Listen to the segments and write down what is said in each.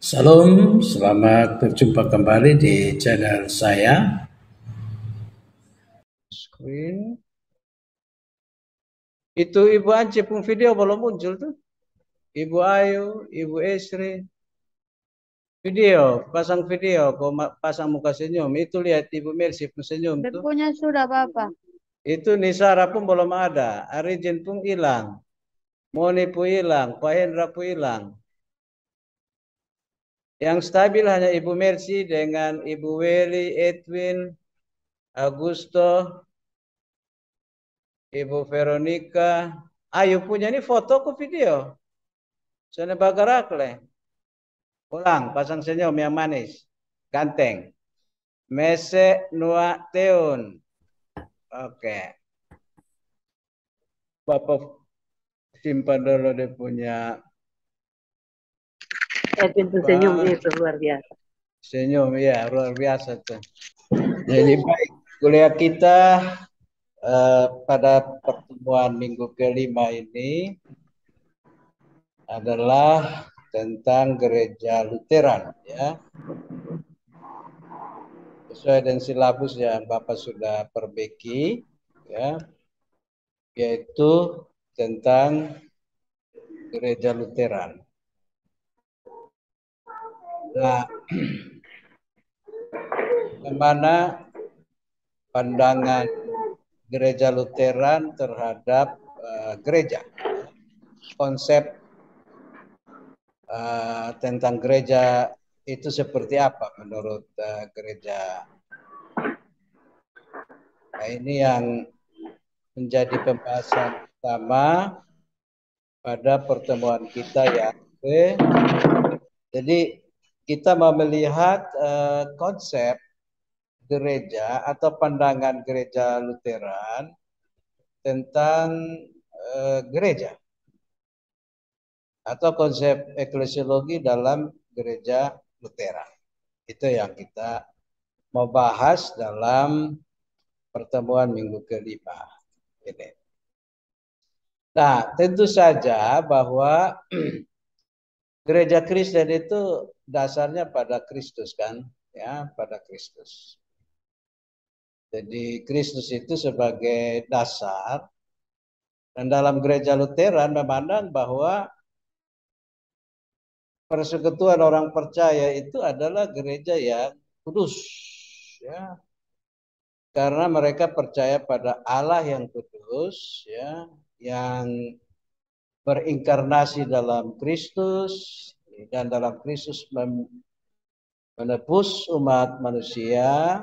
Salam, selamat berjumpa kembali di channel saya. Screen. Itu Ibu Anci pun video belum muncul tuh. Ibu Ayu, Ibu Esri. Video, pasang video, kok pasang muka senyum. Itu lihat Ibu Mercy pun senyum tuh. Debunya sudah Bapak. Itu Nisara pun belum ada. Arijin pun hilang. Moni pun hilang. Pak Hendra pun hilang. Yang stabil hanya Ibu Mercy dengan Ibu Weli, Edwin, Augusto, Ibu Veronica. Ayu punya ini foto ke video. Sana bagarakle. Ulang, pasang senyum yang manis. Ganteng. Mese Nua Teun. Oke. Bapak simpan dulu dia punya Pintu senyum itu luar biasa. senyum, ya luar biasa tuh. Jadi baik, kuliah kita pada pertemuan minggu kelima ini adalah tentang gereja Lutheran, ya. Sesuai dengan silabus yang Bapak sudah perbaiki, ya, yaitu tentang gereja Lutheran. Nah, bagaimana pandangan gereja Lutheran terhadap gereja? Konsep tentang gereja itu seperti apa menurut gereja? Nah, ini yang menjadi pembahasan utama pada pertemuan kita ya. Jadi kita mau melihat konsep gereja atau pandangan gereja Lutheran tentang gereja atau konsep eklesiologi dalam gereja Lutheran. Itu yang kita mau bahas dalam pertemuan minggu kelima ini. Nah, tentu saja bahwa gereja Kristen itu dasarnya pada Kristus kan, ya, pada Kristus. Jadi Kristus itu sebagai dasar, dan dalam gereja Lutheran memandang bahwa persekutuan orang percaya itu adalah gereja yang kudus, ya, karena mereka percaya pada Allah yang kudus, ya, yang berinkarnasi dalam Kristus, dan dalam Kristus menebus umat manusia,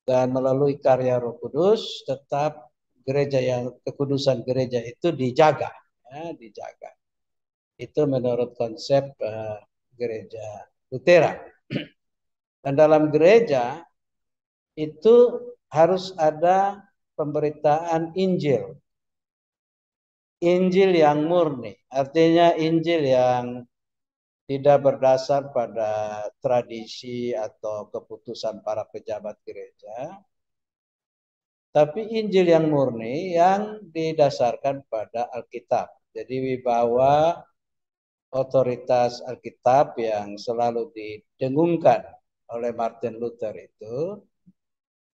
dan melalui karya Roh Kudus tetap gereja yang kekudusan gereja itu dijaga, ya, dijaga. Itu menurut konsep gereja Lutheran. Dan dalam gereja itu harus ada pemberitaan Injil. Injil yang murni, artinya Injil yang tidak berdasar pada tradisi atau keputusan para pejabat gereja, tapi Injil yang murni yang didasarkan pada Alkitab. Jadi wibawa otoritas Alkitab yang selalu didengungkan oleh Martin Luther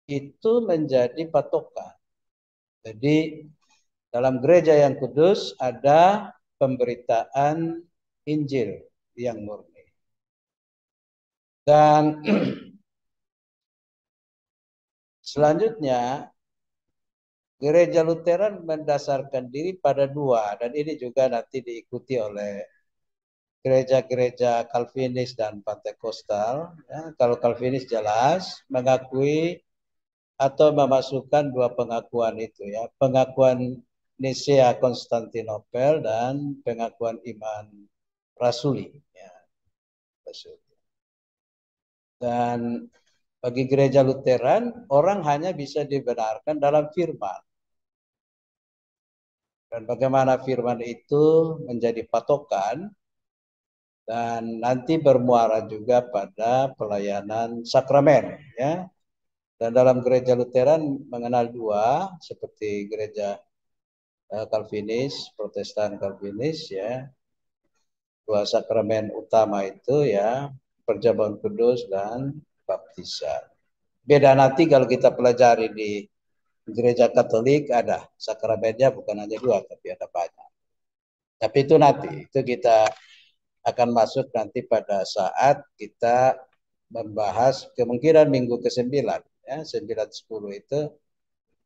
itu menjadi patokan. Jadi dalam gereja yang kudus ada pemberitaan Injil yang murni. Dan selanjutnya gereja Lutheran mendasarkan diri pada dua, dan ini juga nanti diikuti oleh gereja-gereja Calvinis dan Pentakosta. Ya, kalau Calvinis jelas mengakui atau memasukkan dua pengakuan itu, ya, pengakuan Nisea Konstantinopel dan pengakuan iman rasuli, ya, rasuli. Dan bagi gereja Lutheran orang hanya bisa dibenarkan dalam firman, dan bagaimana firman itu menjadi patokan dan nanti bermuara juga pada pelayanan sakramen, ya. Dan dalam gereja Lutheran mengenal dua, seperti gereja Calvinis, Protestan Calvinis, ya. Dua sakramen utama itu ya, perjamuan kudus dan baptisan. Beda nanti kalau kita pelajari di gereja Katolik ada sakramennya bukan hanya dua tapi ada banyak. Tapi itu nanti, itu kita akan masuk nanti pada saat kita membahas kemungkinan minggu ke-9 ya, 9-10 itu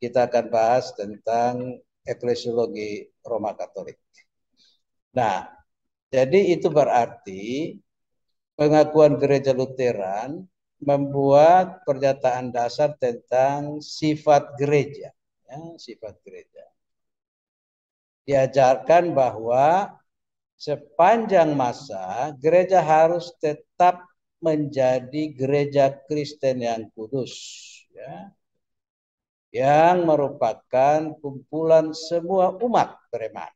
kita akan bahas tentang eklesiologi Roma Katolik. Nah, jadi itu berarti pengakuan gereja Lutheran membuat pernyataan dasar tentang sifat gereja. Ya, sifat gereja. Diajarkan bahwa sepanjang masa gereja harus tetap menjadi gereja Kristen yang kudus. Ya, yang merupakan kumpulan semua umat beriman.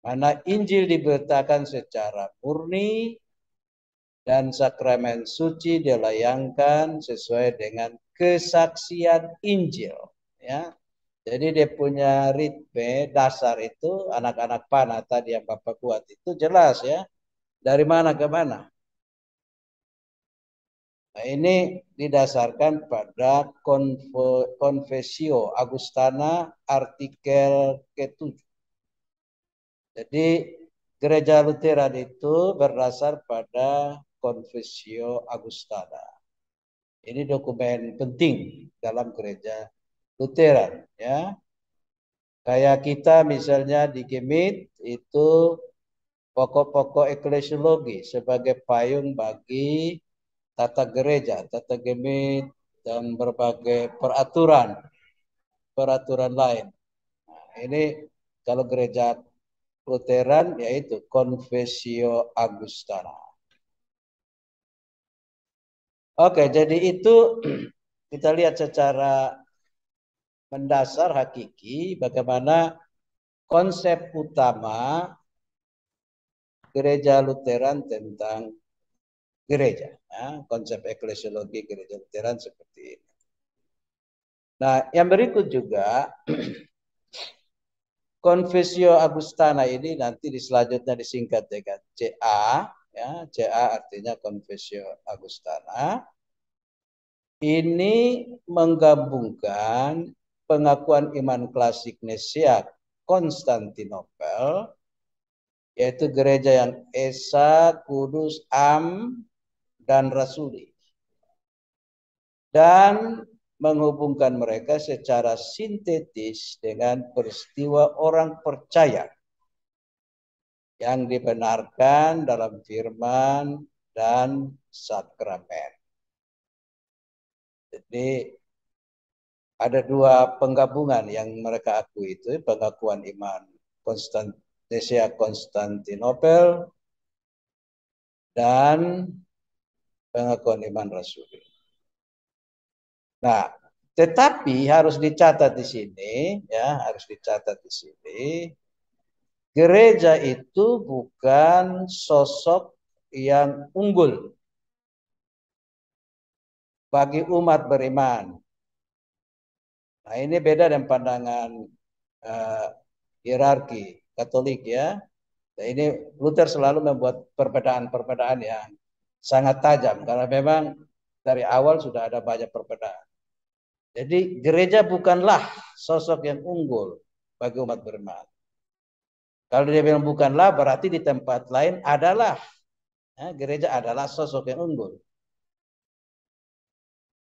Mana Injil diberitakan secara murni dan sakramen suci dilayangkan sesuai dengan kesaksian Injil. Ya, jadi dia punya ritme dasar itu anak-anak panah tadi yang Bapak buat itu jelas ya. Dari mana ke mana? Nah, ini didasarkan pada Confessio Augustana artikel ke-7. Jadi gereja Lutheran itu berdasar pada Confessio Augustana. Ini dokumen penting dalam gereja Lutheran ya. Kayak kita misalnya di Gemit itu pokok-pokok eklesiologi sebagai payung bagi tata gereja, tata Gemit dan berbagai peraturan lain. Nah, ini kalau gereja Lutheran yaitu Confessio Augustana. Oke, jadi itu kita lihat secara mendasar hakiki bagaimana konsep utama gereja Lutheran tentang gereja. Ya, konsep eklesiologi gereja Lutheran seperti ini. Nah, yang berikut juga Confessio Augustana ini nanti selanjutnya disingkat dengan CA, ya, CA artinya Confessio Augustana. Ini menggabungkan pengakuan iman klasik Nisea Konstantinopel, yaitu gereja yang esa, kudus, am, dan rasuli. Dan menghubungkan mereka secara sintetis dengan peristiwa orang percaya yang dibenarkan dalam firman dan sakramen. Jadi ada dua penggabungan yang mereka akui itu, pengakuan iman Nisea Konstantinopel dan pengakuan iman rasuli. Nah, tetapi harus dicatat di sini, ya, harus dicatat di sini. Gereja itu bukan sosok yang unggul bagi umat beriman. Nah, ini beda dengan pandangan hierarki Katolik ya. Nah, ini Luther selalu membuat perbedaan-perbedaan yang sangat tajam karena memang dari awal sudah ada banyak perbedaan. Jadi gereja bukanlah sosok yang unggul bagi umat beriman. Kalau dia bilang bukanlah, berarti di tempat lain adalah. Ya, gereja adalah sosok yang unggul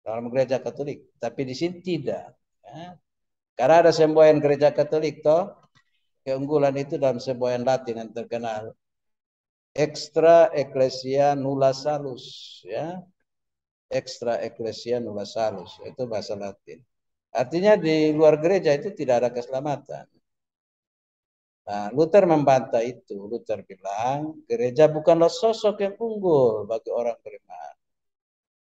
dalam gereja Katolik. Tapi di sini tidak. Ya. Karena ada semboyan gereja Katolik, toh keunggulan itu dalam semboyan Latin yang terkenal. Extra ecclesia nulla salus. Ya. Extra ecclesia nulla salus. Itu bahasa Latin. Artinya di luar gereja itu tidak ada keselamatan. Nah, Luther membantah itu. Luther bilang, gereja bukanlah sosok yang unggul bagi orang beriman.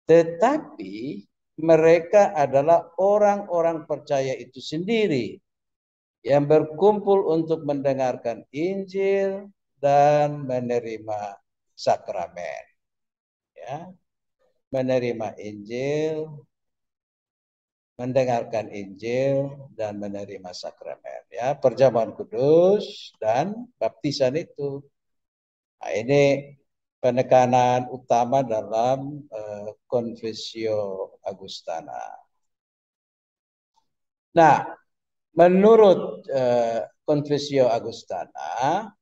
Tetapi mereka adalah orang-orang percaya itu sendiri yang berkumpul untuk mendengarkan Injil dan menerima sakramen. Ya, menerima Injil mendengarkan Injil dan menerima sakramen, ya, perjamuan kudus dan baptisan itu. Nah, ini penekanan utama dalam Confessio Augustana. Nah, menurut Confessio Augustana,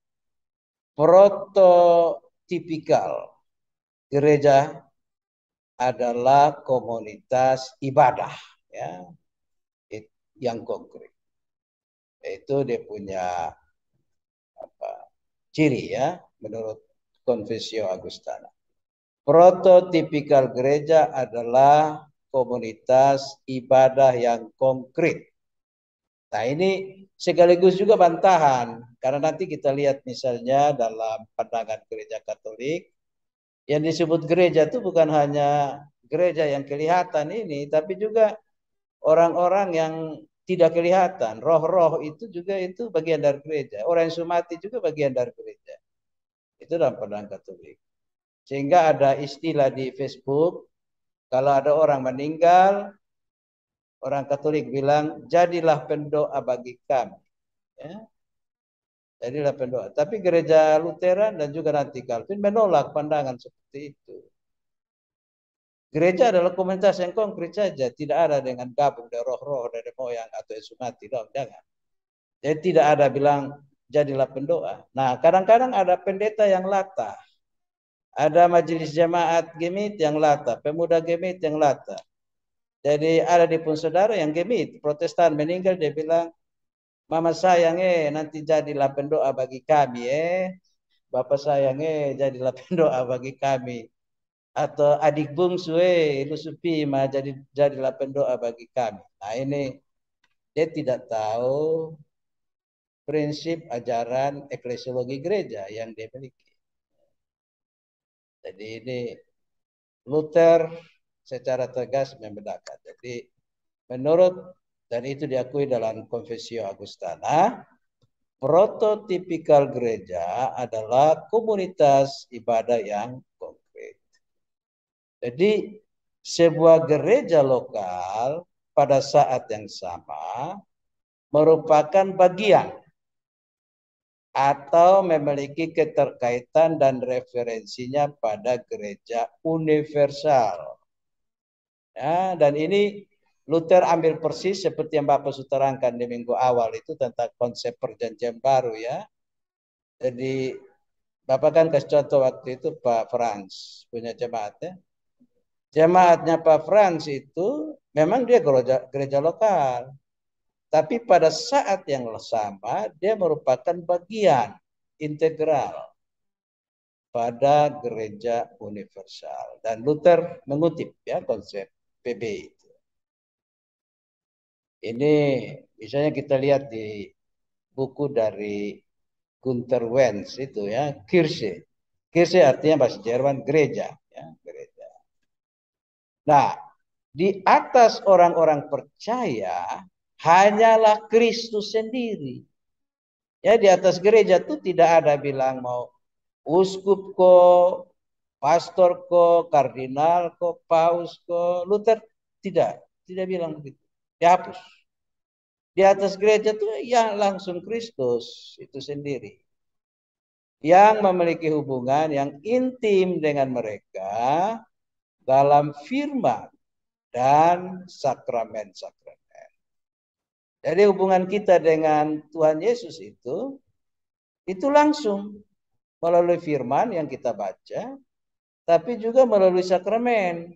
prototipikal gereja adalah komunitas ibadah, ya, yang konkret. Itu dia punya ciri, ya, menurut Confessio Augustana. Prototipikal gereja adalah komunitas ibadah yang konkret. Nah, ini sekaligus juga bantahan, karena nanti kita lihat misalnya dalam pandangan gereja Katolik, yang disebut gereja itu bukan hanya gereja yang kelihatan ini, tapi juga orang-orang yang tidak kelihatan. Roh-roh itu juga itu bagian dari gereja. Orang yang sumati juga bagian dari gereja. Itu dalam pandangan Katolik. Sehingga ada istilah di Facebook, kalau ada orang meninggal, orang Katolik bilang, jadilah pendoa bagi kami. Ya. Jadilah pendoa. Tapi gereja Lutheran dan juga nanti Calvin menolak pandangan seperti itu. Gereja adalah komunitas yang konkret saja, tidak ada dengan gabung dari roh-roh, dari moyang atau esumati, jangan. Jadi tidak ada bilang jadilah pendoa. Nah, kadang-kadang ada pendeta yang latah. Ada majelis jemaat gemit yang latah, pemuda gemit yang latah. Jadi ada di pun saudara yang gemit, Protestan meninggal, dia bilang, mama sayang nanti jadilah pendoa bagi kami bapak sayang jadilah pendoa bagi kami. Atau adik bungsu lu supi mah jadilah pendoa bagi kami. Nah, ini dia tidak tahu prinsip ajaran eklesiologi gereja yang dia miliki. Jadi ini Luther secara tegas membedakan. Jadi menurut, dan itu diakui dalam Confessio Augustana, prototipikal gereja adalah komunitas ibadah yang konkret. Jadi sebuah gereja lokal pada saat yang sama merupakan bagian atau memiliki keterkaitan dan referensinya pada gereja universal. Ya, dan ini Luther ambil persis seperti yang Bapak terangkan di minggu awal itu tentang konsep perjanjian baru, ya. Jadi Bapak kan kasih contoh waktu itu Pak Frans punya jemaatnya. Jemaatnya Pak Frans itu memang dia gereja lokal. Tapi pada saat yang sama dia merupakan bagian integral pada gereja universal. Dan Luther mengutip, ya, konsep PB itu. Ini misalnya kita lihat di buku dari Gunther Wenz itu, ya, Kirche. Kirche artinya bahasa Jerman gereja, ya, gereja. Nah, di atas orang-orang percaya hanyalah Kristus sendiri. Ya, di atas gereja itu tidak ada bilang mau uskup ko, pastor ko, kardinal ko, paus ko. Luther tidak bilang begitu. Dihapus. Di atas gereja itu ya langsung Kristus itu sendiri. Yang memiliki hubungan yang intim dengan mereka dalam firman dan sakramen-sakramen. Jadi hubungan kita dengan Tuhan Yesus itu langsung melalui firman yang kita baca, tapi juga melalui sakramen.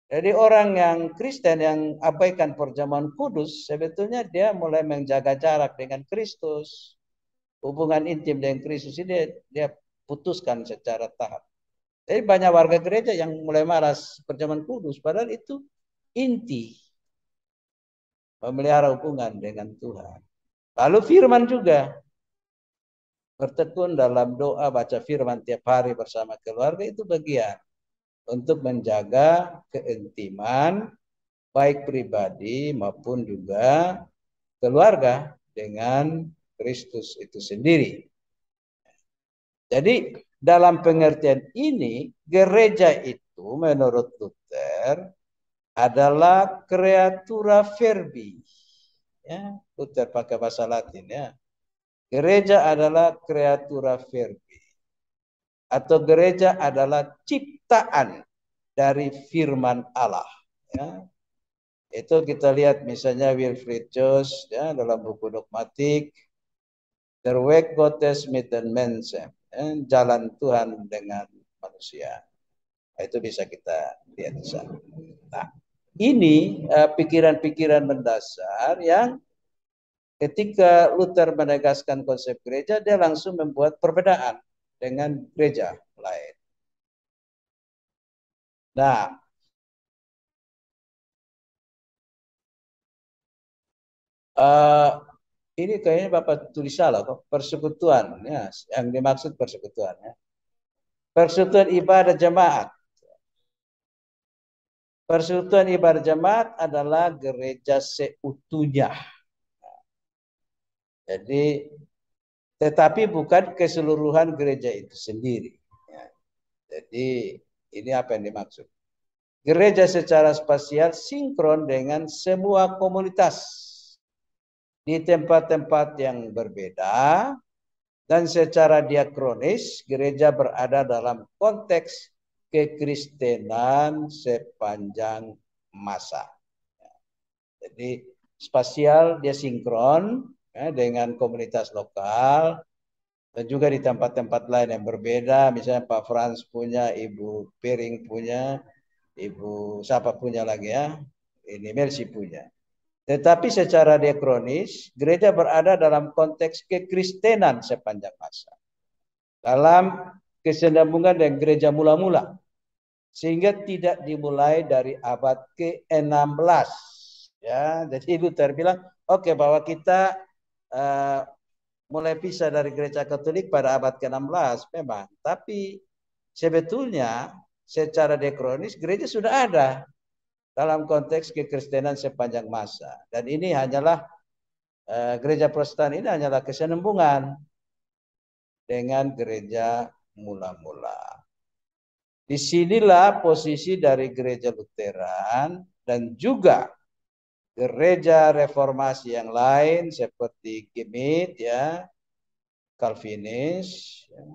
Jadi orang yang Kristen yang abaikan perjamuan kudus, sebetulnya dia mulai menjaga jarak dengan Kristus. Hubungan intim dengan Kristus ini dia putuskan secara tahap. Jadi banyak warga gereja yang mulai malas perjamuan kudus, padahal itu inti memelihara hubungan dengan Tuhan. Lalu firman juga. Bertekun dalam doa, baca firman tiap hari bersama keluarga itu bagian untuk menjaga keintiman baik pribadi maupun juga keluarga dengan Kristus itu sendiri. Jadi dalam pengertian ini gereja itu menurut Luther adalah creatura verbi. Ya, Luther pakai bahasa Latin ya. Gereja adalah creatura verbi. Atau gereja adalah ciptaan dari firman Allah. Ya. Itu kita lihat misalnya Wilfried Jones ya, dalam buku dogmatik Der Weg Gottes mit den Menschen, ya, jalan Tuhan dengan manusia. Itu bisa kita lihat di sana. Nah, ini pikiran-pikiran mendasar yang ketika Luther menegaskan konsep gereja, dia langsung membuat perbedaan dengan gereja lain. Nah, ini kayaknya Bapak tulis salah kok. Persekutuan, ya, yang dimaksud persekutuan. Ya. Persekutuan ibadah jemaat. Persekutuan ibadah jemaat adalah gereja seutuhnya. Jadi, tetapi bukan keseluruhan gereja itu sendiri. Ya. Jadi, ini apa yang dimaksud? Gereja secara spasial sinkron dengan semua komunitas di tempat-tempat yang berbeda, dan secara diakronis gereja berada dalam konteks kekristenan sepanjang masa. Jadi spasial dia sinkron ya, dengan komunitas lokal dan juga di tempat-tempat lain yang berbeda. Misalnya Pak Frans punya, Ibu Piring punya, Ibu siapa punya lagi ya, ini Mercy punya. Tetapi secara diakronis, gereja berada dalam konteks kekristenan sepanjang masa. Dalam kesinambungan dengan gereja mula-mula. Sehingga tidak dimulai dari abad ke-16. Ya, jadi Luther bilang, oke, bahwa kita mulai pisah dari gereja Katolik pada abad ke-16 memang. Tapi sebetulnya secara diakronis gereja sudah ada dalam konteks kekristenan sepanjang masa. Dan ini hanyalah gereja Protestan ini hanyalah kesinambungan dengan gereja mula-mula. Disinilah posisi dari gereja Lutheran dan juga gereja reformasi yang lain seperti Gemit ya, Calvinis ya,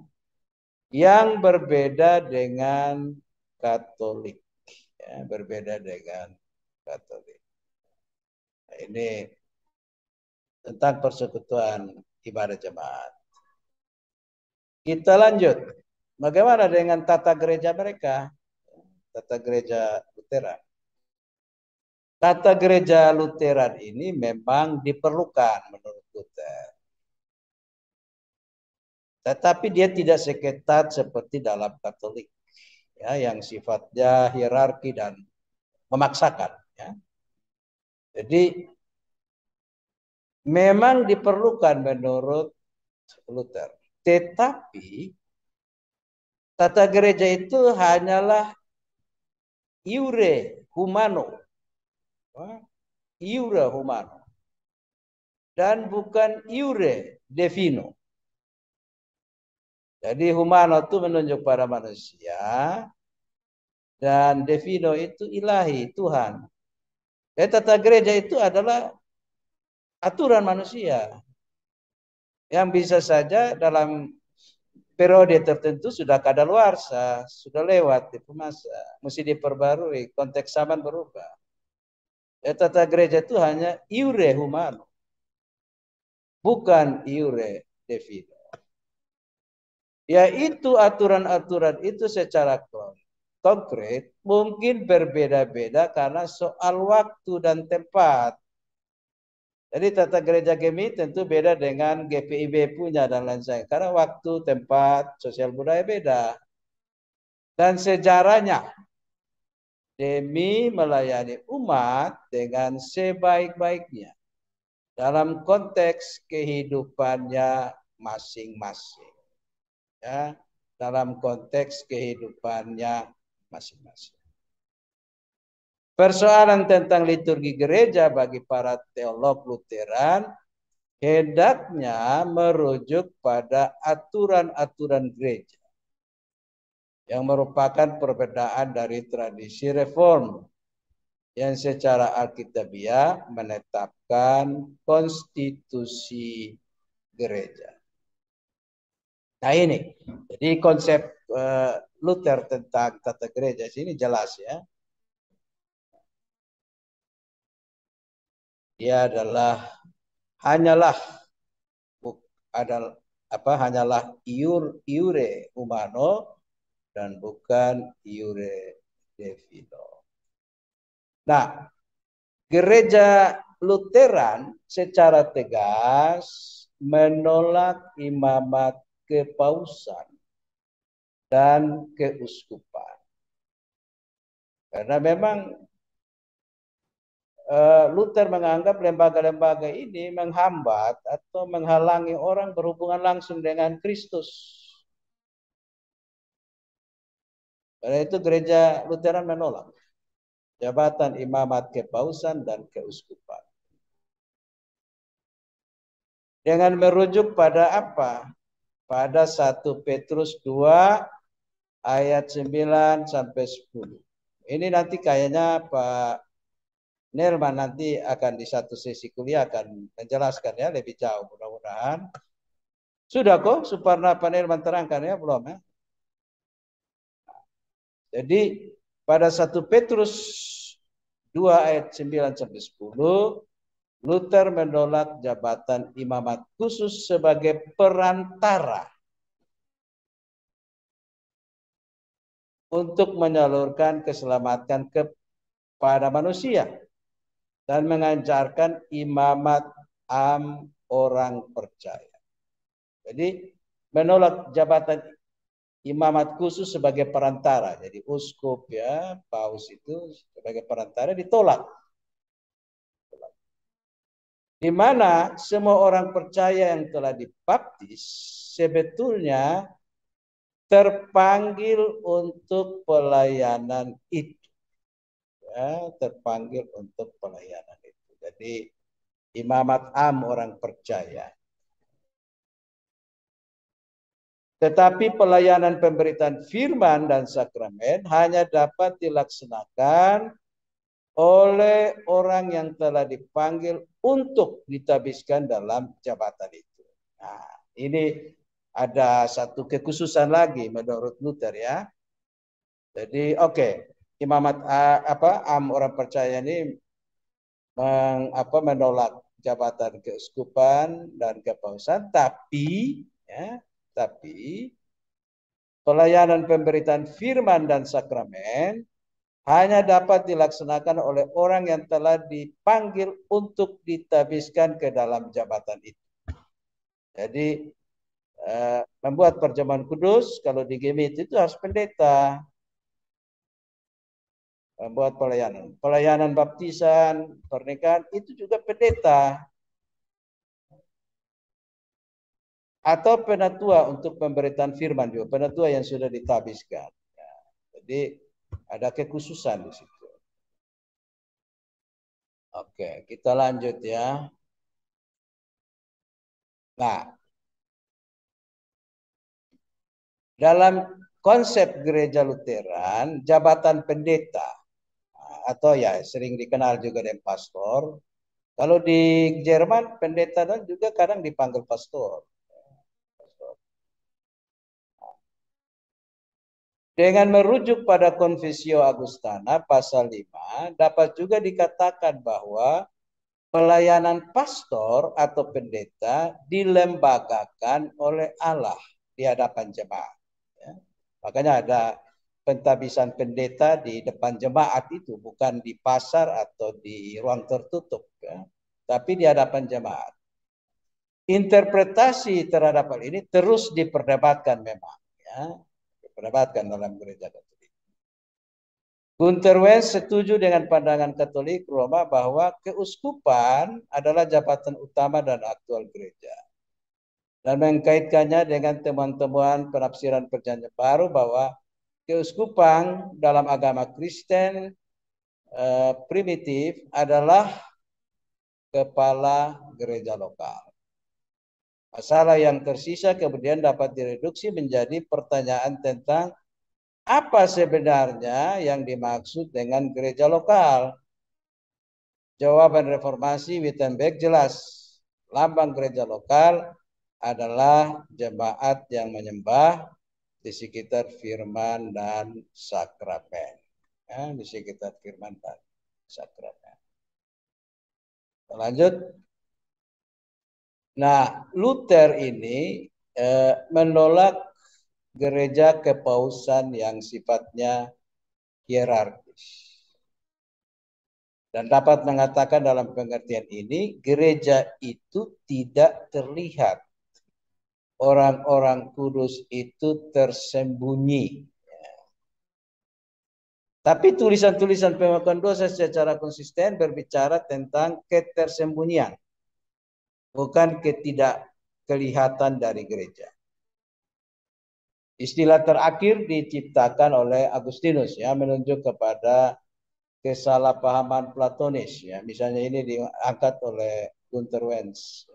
yang berbeda dengan Katolik. Ya, berbeda dengan Katolik. Nah, ini tentang persekutuan ibadah jemaat. Kita lanjut. Bagaimana dengan tata gereja mereka? Tata gereja Lutheran. Tata gereja Lutheran ini memang diperlukan menurut Luther. Tetapi dia tidak seketat seperti dalam Katolik. Ya, yang sifatnya hierarki dan memaksakan. Ya. Jadi memang diperlukan menurut Luther. Tetapi tata gereja itu hanyalah iure humano. Iure humano. Dan bukan iure divino. Jadi humano itu menunjuk pada manusia. Dan divino itu ilahi, Tuhan. Jadi tata gereja itu adalah aturan manusia. Yang bisa saja dalam periode tertentu sudah kadaluarsa, sudah lewat itu masa, mesti diperbarui, konteks zaman berubah. Ya, tata gereja itu hanya iure humano, bukan iure divino. Yaitu aturan-aturan itu secara konkret mungkin berbeda-beda karena soal waktu dan tempat. Jadi tata gereja Gemit tentu beda dengan GPIB punya dan lain sebagainya. Karena waktu, tempat, sosial budaya beda. Dan sejarahnya demi melayani umat dengan sebaik-baiknya dalam konteks kehidupannya masing-masing. Ya, dalam konteks kehidupannya masing-masing. Persoalan tentang liturgi gereja bagi para teolog Lutheran hendaknya merujuk pada aturan-aturan gereja yang merupakan perbedaan dari tradisi reform yang secara alkitabiah menetapkan konstitusi gereja. Nah ini, jadi konsep Luther tentang tata gereja sini jelas ya. Dia adalah hanyalah iure humano dan bukan iure divino. Nah, gereja Lutheran secara tegas menolak imamat kepausan dan keuskupan. Karena memang Luther menganggap lembaga-lembaga ini menghambat atau menghalangi orang berhubungan langsung dengan Kristus. Karena itu gereja Lutheran menolak jabatan imamat kepausan dan keuskupan. Dengan merujuk pada apa? Pada 1 Petrus 2 ayat 9 sampai 10. Ini nanti kayaknya Pak Nerman nanti akan di satu sesi kuliah akan menjelaskan ya lebih jauh mudah-mudahan. Sudah kok Suparna Pak Nerman terangkan ya belum ya? Jadi pada 1 Petrus 2 ayat 9 sampai 10 Luther menolak jabatan imamat khusus sebagai perantara untuk menyalurkan keselamatan kepada manusia dan mengajarkan imamat am orang percaya. Jadi menolak jabatan imamat khusus sebagai perantara. Jadi uskup ya, paus itu sebagai perantara ditolak. Di mana semua orang percaya yang telah dibaptis sebetulnya terpanggil untuk pelayanan itu. Ya, terpanggil untuk pelayanan itu. Jadi imamat am orang percaya. Tetapi pelayanan pemberitaan firman dan sakramen hanya dapat dilaksanakan oleh orang yang telah dipanggil untuk ditabiskan dalam jabatan itu. Nah, ini ada satu kekhususan lagi menurut Luther ya. Jadi imamat am orang percaya ini menolak jabatan keuskupan dan kepausan, tapi pelayanan pemberitaan firman dan sakramen hanya dapat dilaksanakan oleh orang yang telah dipanggil untuk ditabiskan ke dalam jabatan itu. Jadi membuat perjamuan kudus kalau di GMIT itu harus pendeta. Membuat pelayanan baptisan, pernikahan itu juga pendeta. Atau penatua untuk pemberitaan firman juga, penatua yang sudah ditabiskan. Ya, jadi ada kekhususan di situ. Oke, kita lanjut ya. Nah, dalam konsep gereja Lutheran, jabatan pendeta atau ya sering dikenal juga dengan pastor. Kalau di Jerman pendeta dan juga kadang dipanggil pastor. Dengan merujuk pada Confessio Augustana pasal 5 dapat juga dikatakan bahwa pelayanan pastor atau pendeta dilembagakan oleh Allah di hadapan jemaat. Ya. Makanya ada pentabisan pendeta di depan jemaat itu, bukan di pasar atau di ruang tertutup, ya. Tapi di hadapan jemaat. Interpretasi terhadap hal ini terus diperdebatkan memang. Ya. Diperdebatkan dalam gereja Katolik. Gunther Wenz setuju dengan pandangan Katolik Roma bahwa keuskupan adalah jabatan utama dan aktual gereja. Dan mengkaitkannya dengan temuan-temuan penafsiran Perjanjian Baru bahwa keuskupan dalam agama Kristen primitif adalah kepala gereja lokal. Masalah yang tersisa kemudian dapat direduksi menjadi pertanyaan tentang apa sebenarnya yang dimaksud dengan gereja lokal jawaban reformasi Wittenberg jelas. Lambang gereja lokal adalah jemaat yang menyembah di sekitar firman dan sakramen. Ya, di sekitar firman dan sakramen. Lanjut. Nah, Luther ini menolak gereja kepausan yang sifatnya hierarkis. Dan dapat mengatakan dalam pengertian ini, gereja itu tidak terlihat. Orang-orang kudus itu tersembunyi. Tapi tulisan-tulisan pengakuan dosa secara konsisten berbicara tentang ketersembunyian. Bukan ketidakkelihatan dari gereja. Istilah terakhir diciptakan oleh Agustinus ya, menunjuk kepada kesalahpahaman Platonis ya. Misalnya ini diangkat oleh Gunther Wenz.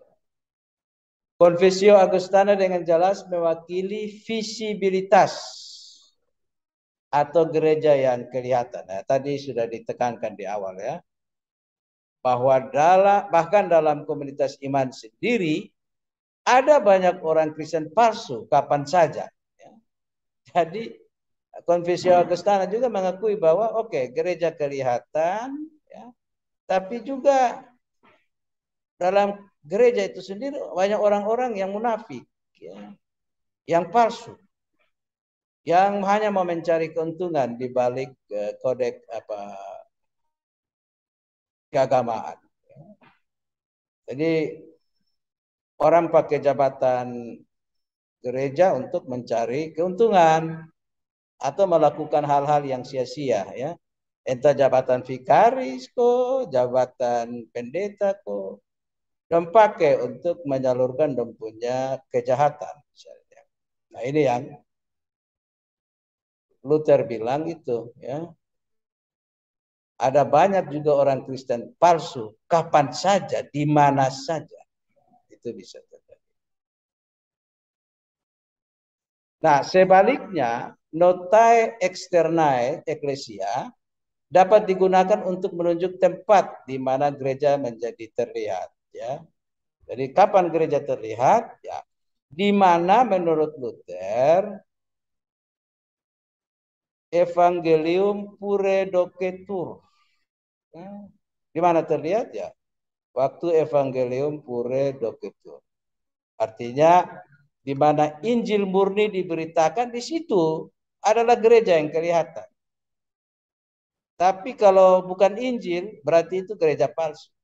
Confessio Augustana dengan jelas mewakili visibilitas atau gereja yang kelihatan. Nah, tadi sudah ditekankan di awal ya. Bahwa bahkan dalam komunitas iman sendiri ada banyak orang Kristen palsu kapan saja. Ya. Jadi Confessio Augustana juga mengakui bahwa gereja kelihatan, ya, tapi juga dalam gereja itu sendiri banyak orang-orang yang munafik, ya, yang palsu, yang hanya mau mencari keuntungan di balik kodek keagamaan. Jadi orang pakai jabatan gereja untuk mencari keuntungan atau melakukan hal-hal yang sia-sia ya. Entah jabatan vikaris kok, jabatan pendeta kok, dan pakai untuk menyalurkan dan punya kejahatan misalnya. Nah, ini yang Luther bilang itu ya. Ada banyak juga orang Kristen palsu kapan saja, di mana saja. Itu bisa terjadi. Nah, sebaliknya, notae externae ecclesia dapat digunakan untuk menunjuk tempat di mana gereja menjadi terlihat. Ya, jadi kapan gereja terlihat? Ya, di mana menurut Luther evangelium pure docetur. Ya, di mana terlihat ya? Waktu evangelium pure docetur. Artinya di mana Injil murni diberitakan, di situ adalah gereja yang kelihatan. Tapi kalau bukan Injil, berarti itu gereja palsu.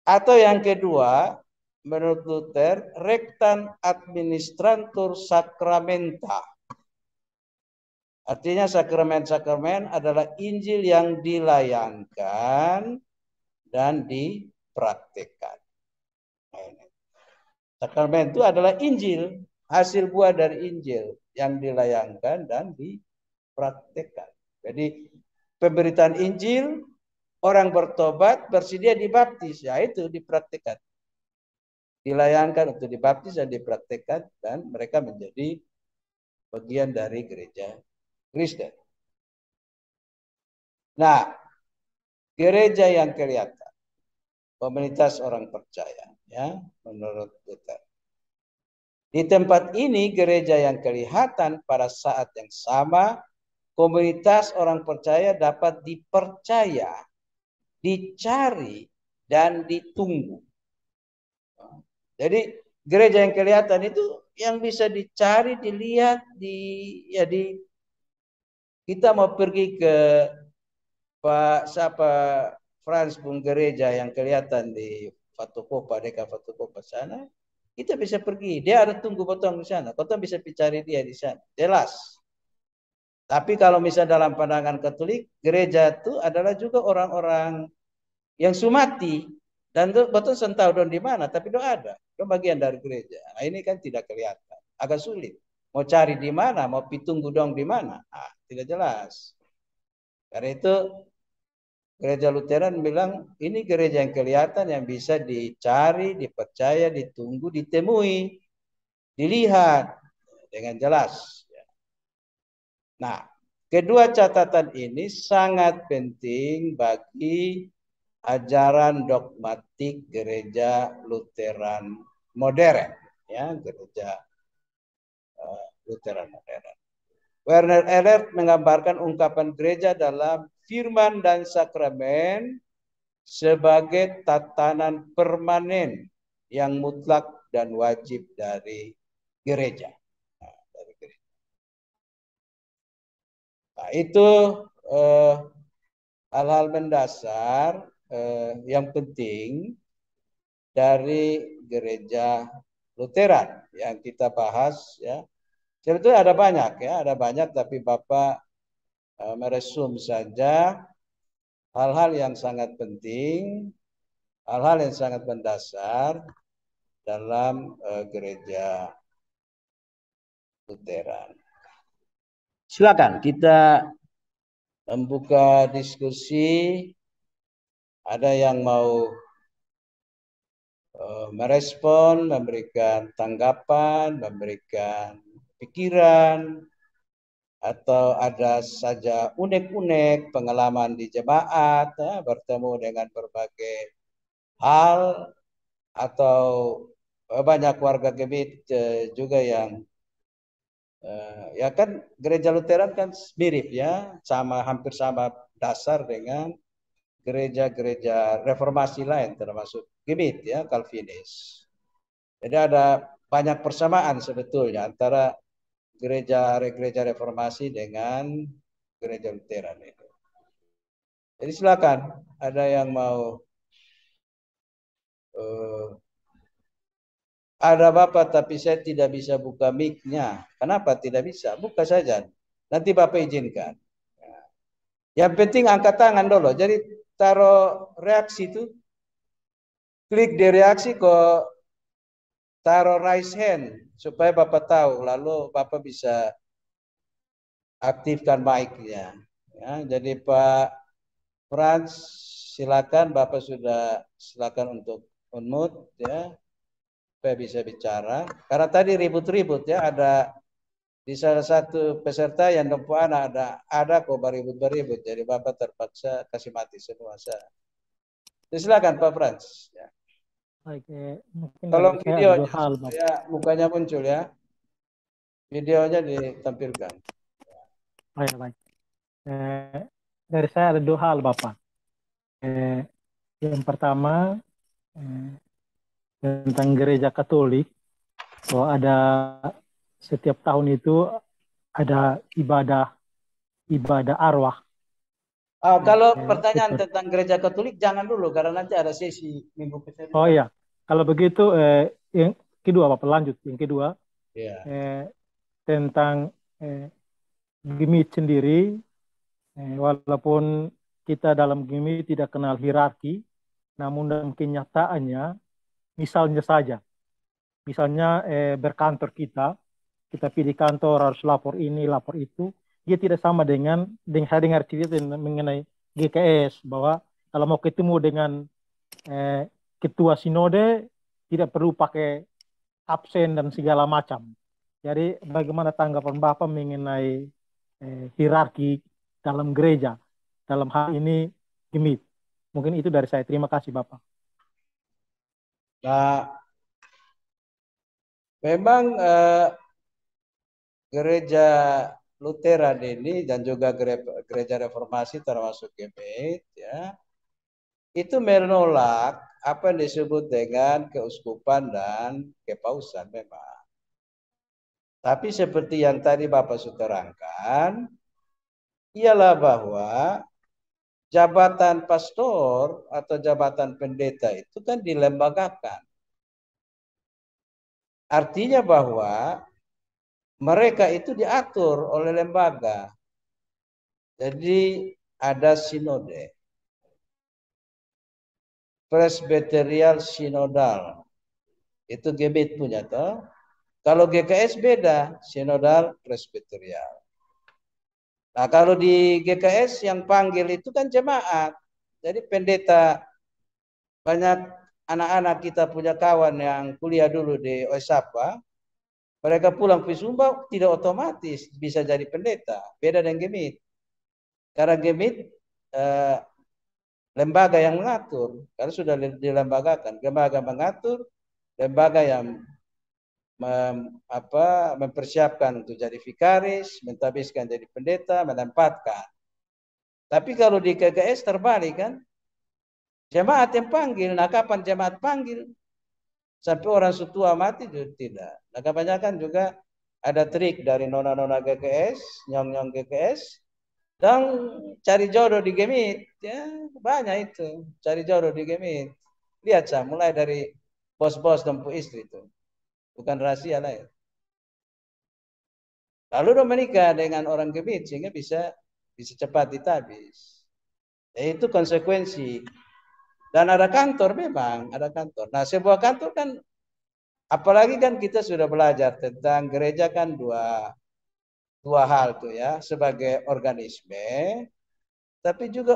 Atau yang kedua, menurut Luther, rectam administrantur sacramenta. Artinya sakramen-sakramen adalah Injil yang dilayangkan dan dipraktikkan. Sakramen itu adalah Injil, hasil buah dari Injil yang dilayangkan dan dipraktikkan. Jadi pemberitaan Injil, orang bertobat, bersedia dibaptis, ya itu dipraktikkan. Dilayangkan untuk dibaptis dan dipraktikkan, dan mereka menjadi bagian dari gereja Kristen. Nah, gereja yang kelihatan, komunitas orang percaya, ya, menurut Luther. Di tempat ini gereja yang kelihatan pada saat yang sama, komunitas orang percaya dapat dipercaya, dicari, dan ditunggu. Jadi gereja yang kelihatan itu yang bisa dicari, dilihat, kita mau pergi ke Franz Bung gereja yang kelihatan di Fatukopa, Deka Fatukopa sana, kita bisa pergi. Dia ada tunggu potong di sana. Kita bisa cari dia di sana. Jelas. Tapi kalau misalnya dalam pandangan Katolik, gereja itu adalah juga orang-orang yang sumati. Dan itu betul sentau don di mana, tapi do ada. Do bagian dari gereja. Nah, ini kan tidak kelihatan. Agak sulit. Mau cari di mana, mau pitunggu dong di mana. Nah, tidak jelas. Karena itu gereja Lutheran bilang ini gereja yang kelihatan, yang bisa dicari, dipercaya, ditunggu, ditemui, dilihat dengan jelas. Nah, Kedua catatan ini sangat penting bagi ajaran dogmatik gereja Lutheran modern, ya, gereja Lutheran modern. Werner Elert menggambarkan ungkapan gereja dalam firman dan sakramen sebagai tatanan permanen yang mutlak dan wajib dari gereja. Nah, itu hal-hal mendasar yang penting dari gereja Lutheran yang kita bahas, ya. Sebetulnya ada banyak, ya, ada banyak, tapi Bapak meresum saja hal-hal yang sangat penting, hal-hal yang sangat mendasar dalam gereja Lutheran. Silakan kita membuka diskusi. Ada yang mau merespon, memberikan tanggapan, memberikan pikiran, atau ada saja unek-unek pengalaman di jemaat, ya, bertemu dengan berbagai hal, atau banyak warga Gebit juga yang ya kan gereja Lutheran kan mirip, ya, sama, hampir sama dasar dengan gereja-gereja reformasi lain termasuk Gebit, ya, Calvinis. Jadi ada banyak persamaan sebetulnya antara gereja reformasi dengan gereja Lutheran itu. Jadi silakan, ada yang mau ada Bapak tapi saya tidak bisa buka mic-nya. Kenapa tidak bisa? Buka saja. Nanti Bapak izinkan. Yang penting angkat tangan dulu. Jadi taruh reaksi itu, klik di reaksi kok, taruh raise hand supaya Bapak tahu, lalu Bapak bisa aktifkan mic-nya. Ya, jadi Pak Frans, silakan, Bapak sudah silakan untuk unmute, ya, supaya bisa bicara. Karena tadi ribut-ribut, ya, ada di salah satu peserta yang perempuan ada kok beribut-beribut, jadi Bapak terpaksa kasih mati semua. Jadi silakan Pak Frans. Ya. Baik, mungkin Tolong dari saya ada videonya dua hal, supaya mukanya muncul, ya. Videonya ditampilkan. Baik, baik. Dari saya ada dua hal, Bapak. Yang pertama, tentang gereja Katolik, bahwa ada setiap tahun itu ada ibadah arwah. Kalau pertanyaan tentang gereja Katolik jangan dulu karena nanti ada sesi minggu ketiga. Oh iya, kalau begitu yang kedua, Bapak lanjut. Yang kedua, ya. Tentang Gemit sendiri, walaupun kita dalam Gemit tidak kenal hierarki, namun dalam kenyataannya, misalnya berkantor kita pilih kantor harus lapor ini, lapor itu, dia tidak sama dengan saya dengar cerita mengenai GKS, bahwa kalau mau ketemu dengan ketua sinode tidak perlu pakai absen dan segala macam. Jadi bagaimana tanggapan Bapak mengenai hierarki dalam gereja, dalam hal ini Gemit? Mungkin itu dari saya. Terima kasih Bapak. Nah, memang gereja Lutheran ini dan juga gereja reformasi termasuk Gemit, ya, itu menolak apa yang disebut dengan keuskupan dan kepausan memang. Tapi seperti yang tadi Bapak sudah terangkan, ialah bahwa jabatan pastor atau jabatan pendeta itu kan dilembagakan. Artinya bahwa mereka itu diatur oleh lembaga. Jadi ada sinode. Presbyterial Sinodal. Itu Gebit punya toh. Kalau GKS beda, Sinodal Presbyterial. Nah, kalau di GKS yang panggil itu kan jemaat. Jadi pendeta, banyak anak-anak kita punya kawan yang kuliah dulu di OSAPA, Mereka pulang ke Sumba tidak otomatis bisa jadi pendeta. Beda dengan Gemit. Karena Gemit lembaga yang mengatur. Karena sudah dilembagakan. Lembaga mengatur, lembaga yang mempersiapkan untuk jadi vikaris, mentabiskan jadi pendeta, menempatkan. Tapi kalau di KKS terbalik kan. Jemaat yang panggil. Nah kapan jemaat panggil? Sampai orang setua mati juga tidak. Nah kebanyakan juga ada trik dari nona-nona GKS, nyong-nyong GKS, dan cari jodoh di Gemit. Ya, banyak itu. Cari jodoh di Gemit. Lihat saya, mulai dari bos-bos dan pu istri itu. Bukan rahasia lah ya. Lalu dia menikah dengan orang Gemit sehingga bisa cepat ditabis. Ya, itu konsekuensi. Dan ada kantor memang, ada kantor. Nah sebuah kantor kan, apalagi kan kita sudah belajar tentang gereja kan dua hal tuh ya, sebagai organisme, tapi juga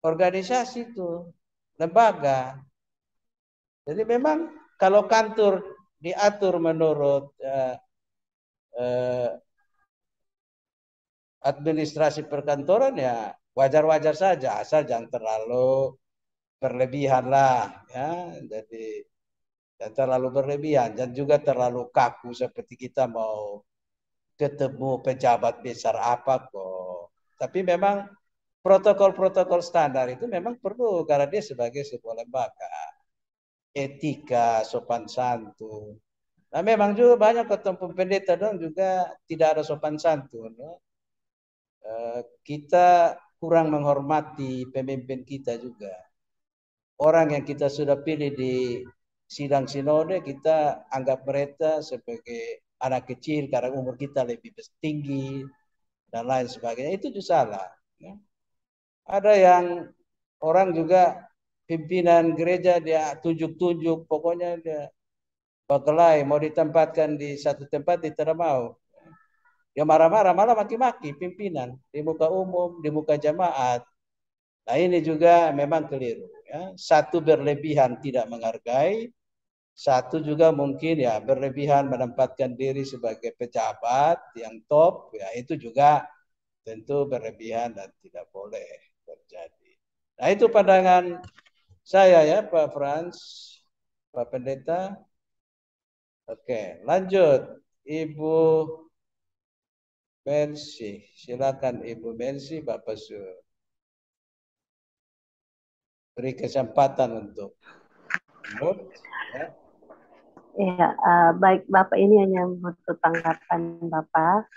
organisasi tuh, lembaga. Jadi memang kalau kantor diatur menurut administrasi perkantoran ya wajar-wajar saja, asal jangan terlalu berlebihan lah ya. Jadi jangan terlalu berlebihan dan juga terlalu kaku seperti kita mau ketemu pejabat besar apa kok. Tapi memang protokol-protokol standar itu memang perlu karena dia sebagai sebuah lembaga. Etika, sopan santun. Nah memang juga banyak ketemu pendeta dong juga tidak ada sopan santun. Ya. Kita kurang menghormati pemimpin kita juga. Orang yang kita sudah pilih di sidang sinode, kita anggap mereka sebagai anak kecil karena umur kita lebih tinggi dan lain sebagainya. Itu juga salah. Ya. Ada yang orang juga pimpinan gereja dia tunjuk-tunjuk, pokoknya dia berkelahi, mau ditempatkan di satu tempat dia tidak mau. Dia marah-marah, malah maki-maki pimpinan di muka umum, di muka jemaat. Nah ini juga memang keliru. Ya. Satu berlebihan tidak menghargai, satu juga mungkin ya berlebihan menempatkan diri sebagai pejabat yang top, ya itu juga tentu berlebihan dan tidak boleh terjadi. Nah itu pandangan saya ya Pak Frans, Pak Pendeta. Oke, lanjut Ibu Mercy, silakan Ibu Mercy, Bapak Su. Beri kesempatan untuk ya. Ya, baik Bapak, ini hanya butuh tanggapan Bapak.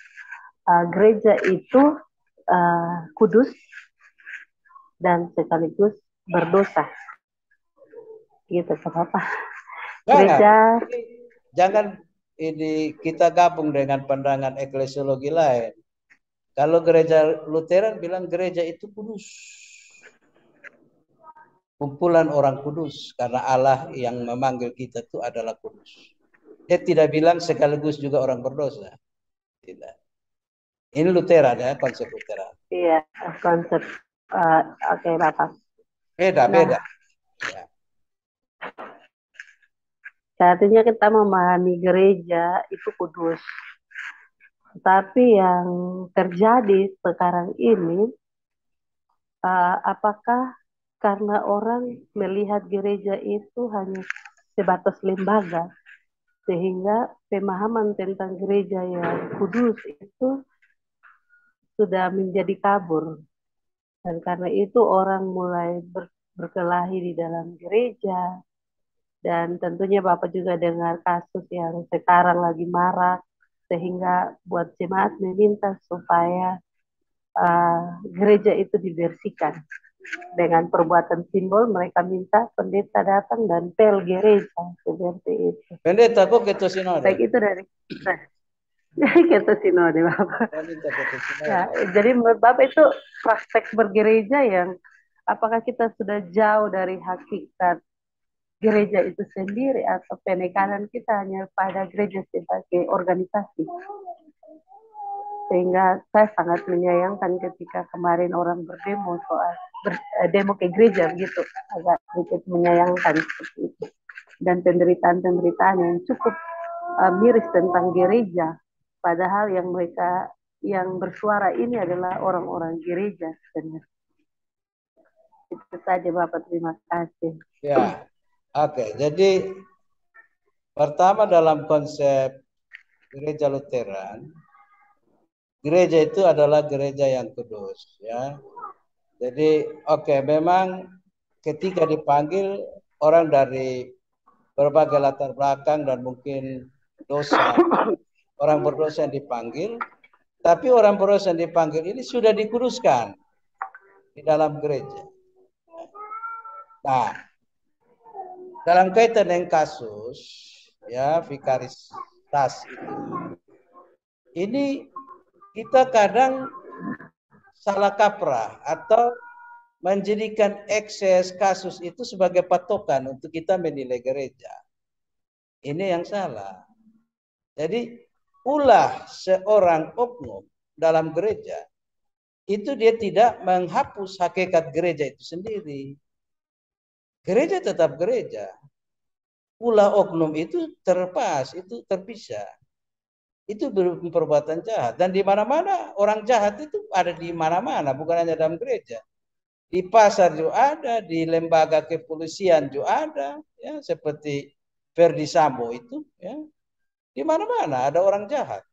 Gereja itu kudus dan sekaligus berdosa. Gitu Bapak. Gereja jangan ini kita gabung dengan pandangan eklesiologi lain. Kalau gereja Lutheran bilang gereja itu kudus. Kumpulan orang kudus karena Allah yang memanggil kita itu adalah kudus. Dia tidak bilang sekaligus juga orang berdosa. Tidak. Ini Lutheran ya, konsep Lutheran. Iya, konsep. Oke, Bapak. Beda. Ya. Artinya kita memahami gereja itu kudus. Tapi yang terjadi sekarang ini, apakah karena orang melihat gereja itu hanya sebatas lembaga, sehingga pemahaman tentang gereja yang kudus itu sudah menjadi kabur. Dan karena itu orang mulai berkelahi di dalam gereja. Dan tentunya Bapak juga dengar kasus yang sekarang lagi marak, sehingga buat jemaat meminta supaya gereja itu dibersihkan. Dengan perbuatan simbol mereka minta pendeta datang dan pel gereja seperti itu. Pendeta kok ketua sinode? Baik, itu dari ketua sinode Bapak. Ya, jadi menurut Bapak itu praktek bergereja yang apakah kita sudah jauh dari hakikat gereja itu sendiri atau penekanan kita hanya pada gereja sebagai organisasi. Sehingga saya sangat menyayangkan ketika kemarin orang berdemo soal demo ke gereja gitu, agak sedikit menyayangkan seperti itu. dan penderitaan-penderitaan yang cukup miris tentang gereja, padahal yang mereka yang bersuara ini adalah orang-orang gereja sebenarnya. Itu saja Bapak, terima kasih. Ya, oke. Jadi pertama dalam konsep gereja Lutheran, gereja itu adalah gereja yang kudus, ya. Jadi memang ketika dipanggil orang dari berbagai latar belakang dan mungkin dosa, orang berdosa yang dipanggil, tapi orang berdosa yang dipanggil ini sudah dikuduskan di dalam gereja. Nah, dalam kaitan dengan kasus ya vikaritas itu, ini kita kadang salah kaprah atau menjadikan ekses kasus itu sebagai patokan untuk kita menilai gereja. Ini yang salah. Jadi ulah seorang oknum dalam gereja itu dia tidak menghapus hakikat gereja itu sendiri. Gereja tetap gereja. Ulah oknum itu terlepas, itu terpisah. Itu perbuatan jahat. Dan di mana-mana orang jahat itu ada di mana-mana, bukan hanya dalam gereja. Di pasar juga ada, di lembaga kepolisian juga ada, ya seperti Verdi Sambo itu, ya. Di mana-mana ada orang jahat.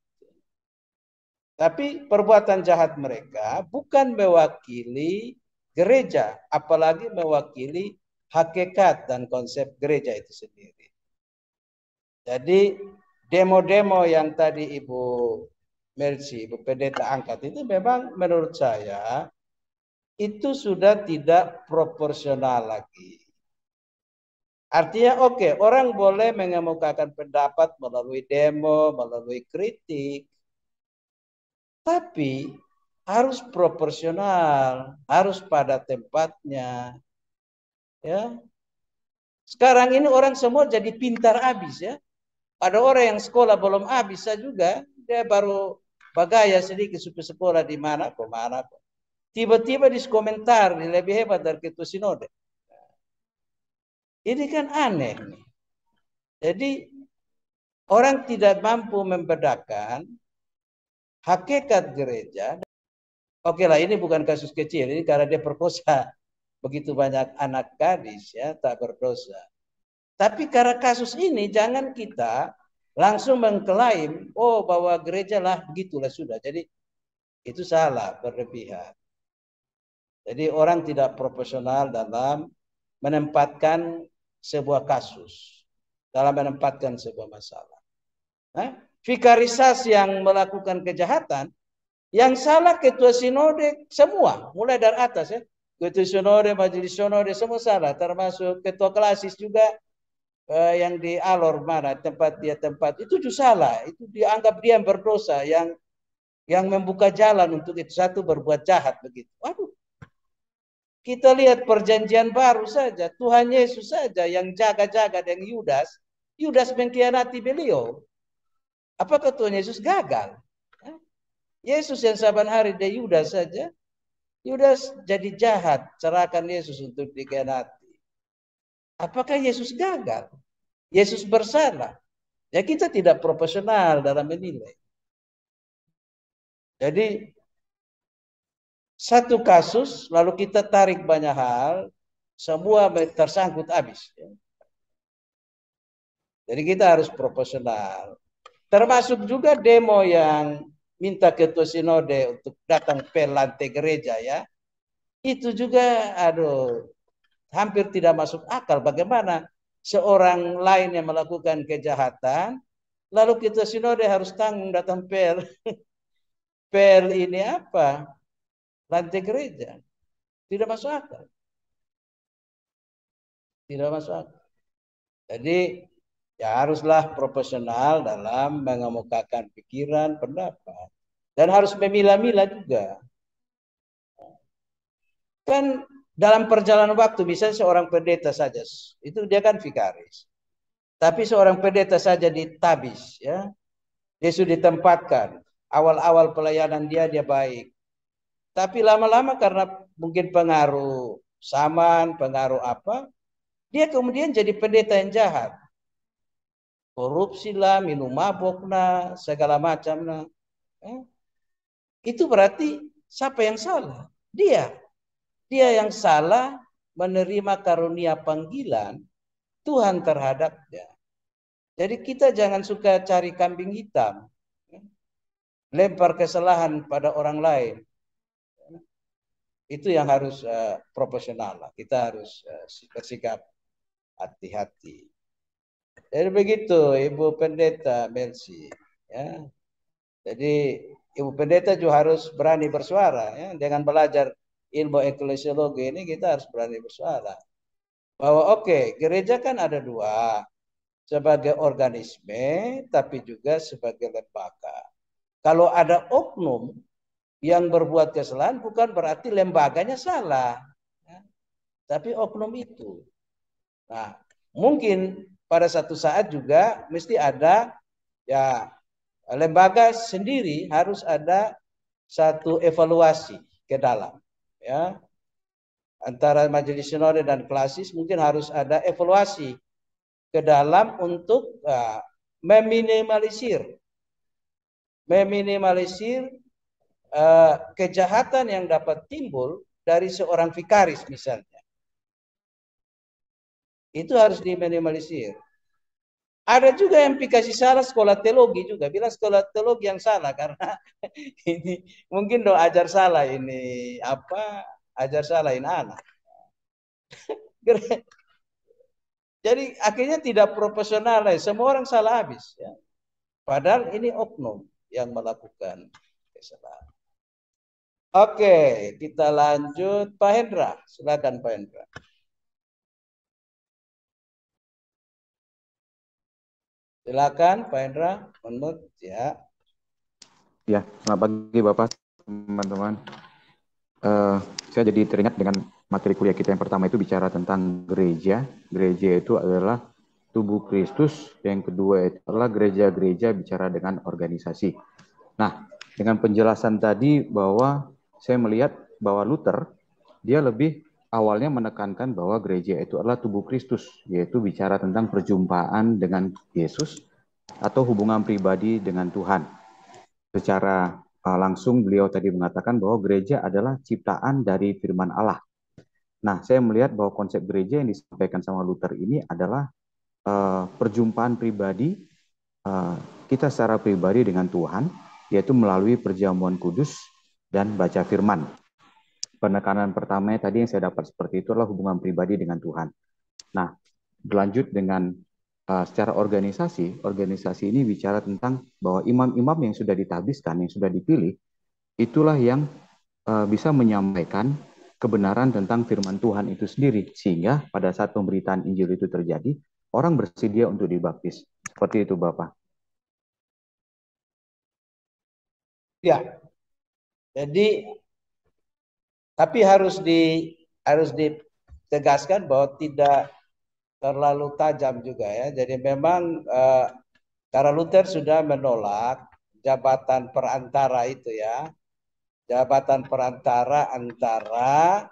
Tapi perbuatan jahat mereka bukan mewakili gereja, apalagi mewakili hakikat dan konsep gereja itu sendiri. Jadi demo-demo yang tadi Ibu Mercy, Ibu Pendeta angkat itu memang menurut saya itu sudah tidak proporsional lagi. Artinya orang boleh mengemukakan pendapat melalui demo, melalui kritik, tapi harus proporsional, harus pada tempatnya. Ya. Sekarang ini orang semua jadi pintar habis ya. Ada orang yang sekolah belum habis juga, dia baru bagaya sedikit supaya sekolah di mana kok. Tiba-tiba diskomentar lebih hebat dari ketua sinode. Ini kan aneh nih. Jadi orang tidak mampu membedakan hakikat gereja. Ini bukan kasus kecil, ini karena dia perkosa begitu banyak anak gadis ya tak berdosa. Tapi karena kasus ini jangan kita langsung mengklaim bahwa gereja lah begitulah sudah. Jadi itu salah, berlebihan. Jadi orang tidak profesional dalam menempatkan sebuah kasus, dalam menempatkan sebuah masalah. Vikarisasi yang melakukan kejahatan, yang salah ketua sinode semua, mulai dari atas ya. Ketua sinode, majelis sinode semua salah, termasuk ketua klasis juga yang di Alor mana tempat itu juga salah. Itu dianggap dia yang berdosa, yang membuka jalan untuk itu satu berbuat jahat begitu. Waduh. Kita lihat perjanjian baru saja, Tuhan Yesus saja yang jaga-jaga dengan Yudas mengkhianati beliau. Apakah Tuhan Yesus gagal? Yesus yang saban hari dari Yudas saja, Yudas jadi jahat, serahkan Yesus untuk dikhianati. Apakah Yesus gagal? Yesus bersalah. Ya kita tidak profesional dalam menilai. Jadi satu kasus lalu kita tarik banyak hal, semua tersangkut habis. Jadi kita harus profesional. Termasuk juga demo yang minta ketua sinode untuk datang ke lantai gereja ya. Itu juga hampir tidak masuk akal. Bagaimana seorang lain yang melakukan kejahatan lalu ketua sinode harus tanggung datang pel ini apa? Lantai gereja. Tidak masuk akal. Tidak masuk akal. Jadi ya haruslah profesional dalam mengemukakan pikiran, pendapat. Dan harus memilah-milah juga. Kan dalam perjalanan waktu, misalnya seorang pendeta saja, itu dia kan vikaris. Tapi seorang pendeta saja ditabis, ya, dia sudah ditempatkan. Awal-awal pelayanan dia baik. Tapi lama-lama karena mungkin pengaruh zaman, pengaruh apa, dia kemudian jadi pendeta yang jahat. Korupsi lah, minum mabok lah, segala macam lah. Itu berarti siapa yang salah? Dia. Dia yang salah menerima karunia panggilan Tuhan terhadapnya. Jadi kita jangan suka cari kambing hitam. Lempar kesalahan pada orang lain. Itu yang harus proporsional lah. Kita harus bersikap hati-hati. Jadi begitu Ibu Pendeta Melsi. Ya. Jadi Ibu Pendeta juga harus berani bersuara. Ya. Dengan belajar ilmu eklesiologi ini kita harus berani bersuara. Bahwa oke, gereja kan ada dua. Sebagai organisme, tapi juga sebagai lembaga. Kalau ada oknum yang berbuat kesalahan, bukan berarti lembaganya salah. Ya. Tapi oknum itu. Nah, mungkin pada satu saat juga mesti ada ya lembaga sendiri harus ada satu evaluasi ke dalam ya antara majelis sinode dan klasis mungkin harus ada evaluasi ke dalam untuk meminimalisir kejahatan yang dapat timbul dari seorang vikaris misalnya. Itu harus diminimalisir. Ada juga yang dikasih salah sekolah teologi juga. Bilang sekolah teologi yang salah karena ini mungkin ajar salah ini ajar salah ini anak. Jadi akhirnya tidak proporsional. Semua orang salah habis. Ya. Padahal ini oknum yang melakukan kesalahan. Oke, kita lanjut Pak Hendra. Silakan Pak Hendra. Silakan Pak Hendra, menurut ya. Ya, selamat pagi Bapak, teman-teman. Saya jadi teringat dengan materi kuliah kita yang pertama itu bicara tentang gereja. Gereja itu adalah tubuh Kristus. Yang kedua itu adalah gereja-gereja bicara dengan organisasi. Nah, dengan penjelasan tadi bahwa saya melihat bahwa Luther, dia lebih awalnya menekankan bahwa gereja itu adalah tubuh Kristus, yaitu bicara tentang perjumpaan dengan Yesus atau hubungan pribadi dengan Tuhan. Secara langsung beliau tadi mengatakan bahwa gereja adalah ciptaan dari firman Allah. Nah, saya melihat bahwa konsep gereja yang disampaikan sama Luther ini adalah perjumpaan pribadi kita secara pribadi dengan Tuhan, yaitu melalui perjamuan kudus dan baca firman. Penekanan pertamanya tadi yang saya dapat seperti itu adalah hubungan pribadi dengan Tuhan. Nah, berlanjut dengan secara organisasi ini bicara tentang bahwa imam-imam yang sudah ditahbiskan, yang sudah dipilih, itulah yang bisa menyampaikan kebenaran tentang firman Tuhan itu sendiri. Sehingga pada saat pemberitaan Injil itu terjadi, orang bersedia untuk dibaptis. Seperti itu, Bapak. Ya, jadi tapi harus ditegaskan bahwa tidak terlalu tajam juga ya. Jadi memang karena Luther sudah menolak jabatan perantara itu ya. Jabatan perantara antara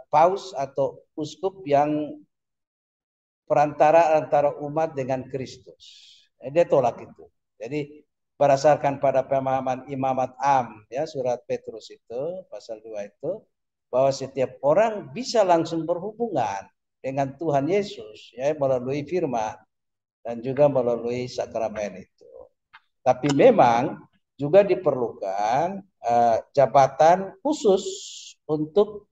paus atau uskup yang perantara antara umat dengan Kristus. Dia tolak itu. Jadi berdasarkan pada pemahaman Imamat Am ya surat Petrus itu pasal 2 itu bahwa setiap orang bisa langsung berhubungan dengan Tuhan Yesus ya melalui firman dan juga melalui sakramen itu. Tapi memang juga diperlukan jabatan khusus untuk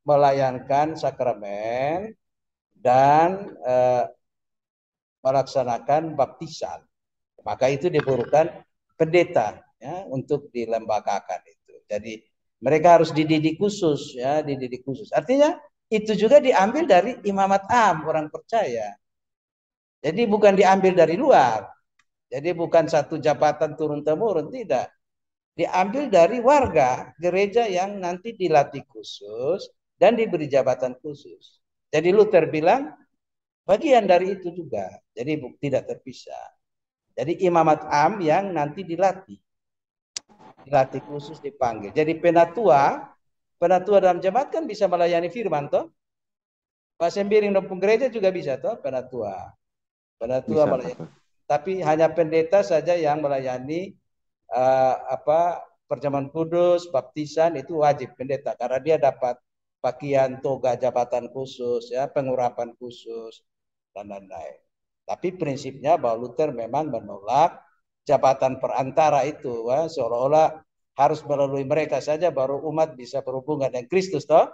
melayankan sakramen dan melaksanakan baptisan. Maka itu diperlukan pendeta ya untuk dilembagakan itu. Jadi mereka harus dididik khusus ya, dididik khusus. Artinya itu juga diambil dari imamat am orang percaya. Jadi bukan diambil dari luar. Jadi bukan satu jabatan turun temurun, tidak. Diambil dari warga gereja yang nanti dilatih khusus dan diberi jabatan khusus. Jadi Luther bilang bagian dari itu juga. Jadi tidak terpisah. Jadi imamat am yang nanti dilatih khusus dipanggil. Jadi penatua dalam jemaat kan bisa melayani firman toh. Pak Sembiring Nopung Gereja juga bisa toh penatua. Penatua Bisa, melayani. Pastor. Tapi hanya pendeta saja yang melayani perjamuan kudus, baptisan itu wajib pendeta karena dia dapat pakaian toga jabatan khusus ya, pengurapan khusus dan lain-lain. Tapi prinsipnya bahwa Luther memang menolak jabatan perantara itu, seolah-olah harus melalui mereka saja baru umat bisa berhubungan dengan Kristus toh.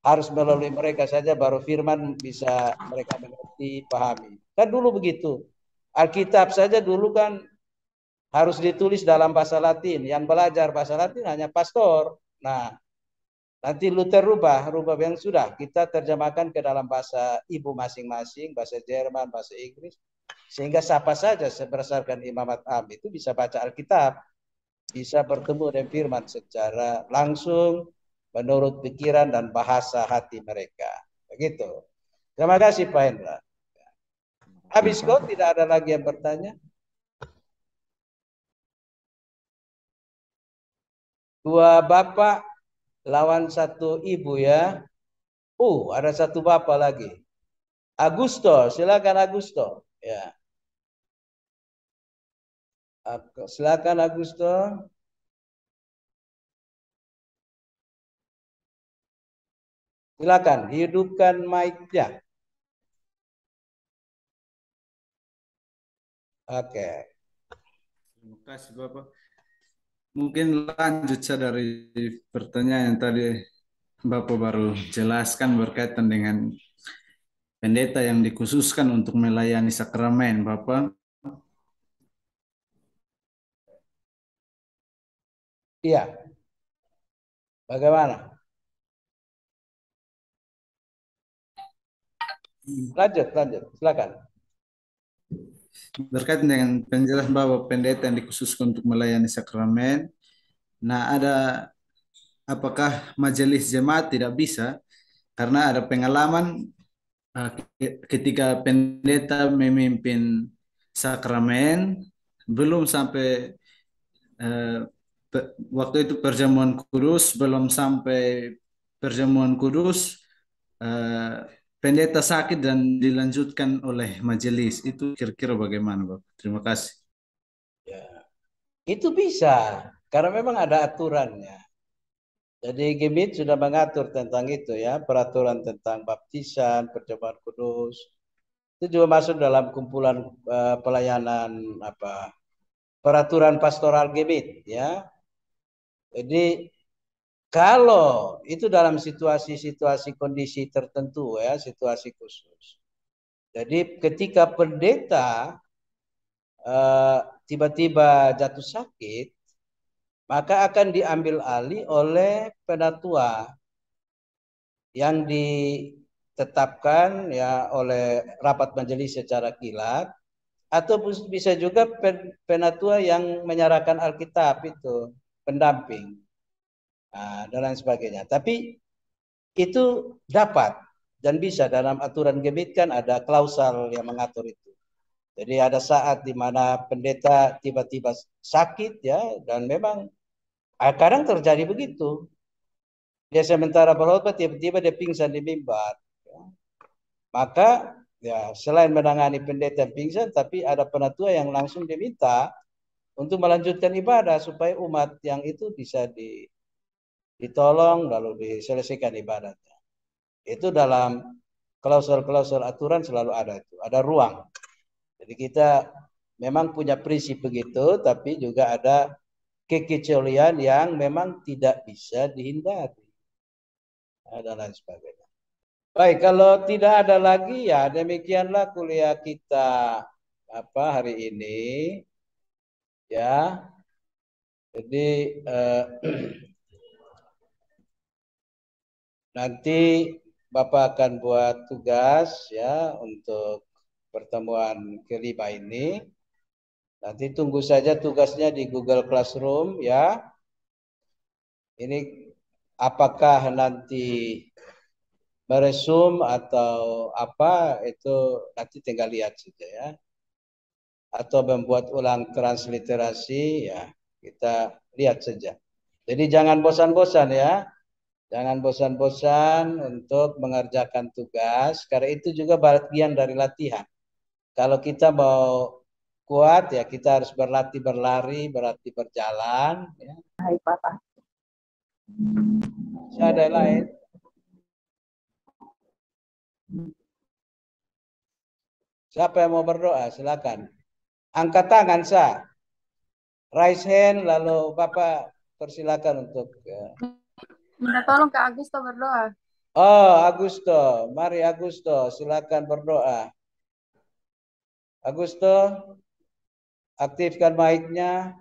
Harus melalui mereka saja baru firman bisa mereka mengerti, pahami. Kan dulu begitu. Alkitab saja dulu kan harus ditulis dalam bahasa Latin. Yang belajar bahasa Latin hanya pastor. Nah, nanti Luther rubah yang sudah kita terjemahkan ke dalam bahasa ibu masing-masing, bahasa Jerman, bahasa Inggris. Sehingga siapa saja berdasarkan imamat am itu bisa baca Alkitab, bisa bertemu dengan firman secara langsung, menurut pikiran dan bahasa hati mereka. Begitu. Terima kasih Pak Hendra. Habis kok tidak ada lagi yang bertanya? Dua bapak lawan satu ibu ya. Ada satu bapak lagi. Augusto, silakan Augusto. Ya. Silakan Augusto. Silakan hidupkan mic-nya. Oke. Terima kasih Bapak. Mungkin lanjut saya dari pertanyaan yang tadi Bapak baru jelaskan berkaitan dengan pendeta yang dikhususkan untuk melayani sakramen, Bapak. Iya. Bagaimana? Lanjut, silakan. Berkaitan dengan penjelasan bahwa pendeta yang dikhususkan untuk melayani sakramen, nah apakah majelis jemaat tidak bisa karena ada pengalaman ketika pendeta memimpin sakramen belum sampai waktu itu perjamuan kudus, belum sampai perjamuan kudus, pendeta sakit dan dilanjutkan oleh majelis. Itu kira-kira bagaimana, Bapak? Terima kasih. Ya, itu bisa karena memang ada aturannya. Jadi Gemit sudah mengatur tentang itu ya, peraturan tentang baptisan, perjamuan kudus. Itu juga masuk dalam kumpulan pelayanan peraturan pastoral Gemit ya. Jadi kalau itu dalam situasi-situasi kondisi tertentu ya, situasi khusus. Jadi ketika pendeta tiba-tiba jatuh sakit, maka akan diambil alih oleh penatua yang ditetapkan ya oleh rapat majelis secara kilat, atau bisa juga penatua yang menyerahkan Alkitab itu, pendamping. Nah, dan lain sebagainya. Tapi itu dapat dan bisa dalam aturan Gemit kan ada klausal yang mengatur itu. Jadi ada saat di mana pendeta tiba-tiba sakit ya, dan memang kadang terjadi begitu. Dia sementara berkhotbah tiba-tiba dia pingsan di mimbar. Ya. Maka ya selain menangani pendeta yang pingsan, tapi ada penatua yang langsung diminta untuk melanjutkan ibadah supaya umat yang itu bisa ditolong lalu diselesaikan ibadahnya. Itu dalam klausul-klausul aturan selalu ada itu, ada ruang. Jadi kita memang punya prinsip begitu, tapi juga ada kekecualian yang memang tidak bisa dihindari. Dan lain sebagainya. Baik, kalau tidak ada lagi ya demikianlah kuliah kita hari ini. Ya. Jadi nanti Bapak akan buat tugas ya untuk pertemuan kelima ini. Nanti tunggu saja tugasnya di Google Classroom ya. Ini apakah nanti meresum atau apa itu nanti tinggal lihat saja ya. Atau membuat ulang transliterasi ya kita lihat saja. Jadi jangan bosan-bosan ya. Jangan bosan-bosan untuk mengerjakan tugas, karena itu juga bagian dari latihan. Kalau kita mau kuat, ya kita harus berlatih berlari, berlatih berjalan. Ya. Hai Bapak. Ada yang lain? Siapa yang mau berdoa? Silakan. Angkat tangan, Sa. Raise hand, lalu Bapak persilakan untuk... Minta tolong Kak Agusto berdoa. Oh, Agusto. Mari Agusto, silakan berdoa. Agusto, aktifkan mic-nya.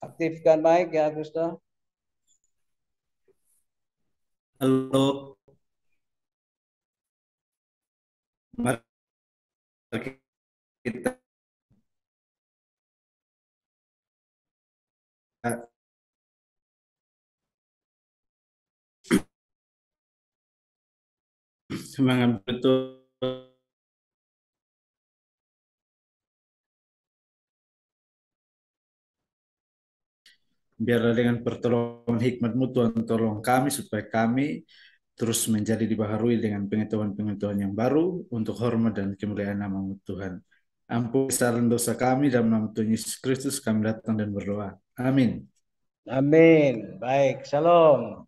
Aktifkan mic ya, Agusto. Halo. Mari kita semangat betul biarlah dengan pertolongan hikmat-Mu Tuhan tolong kami supaya kami terus menjadi dibaharui dengan pengetahuan-pengetahuan yang baru untuk hormat dan kemuliaan nama-Mu Tuhan. Ampuni kesalahan dosa kami dalam nama Tuhan Yesus Kristus kami datang dan berdoa. Amin. Amin. Baik, shalom.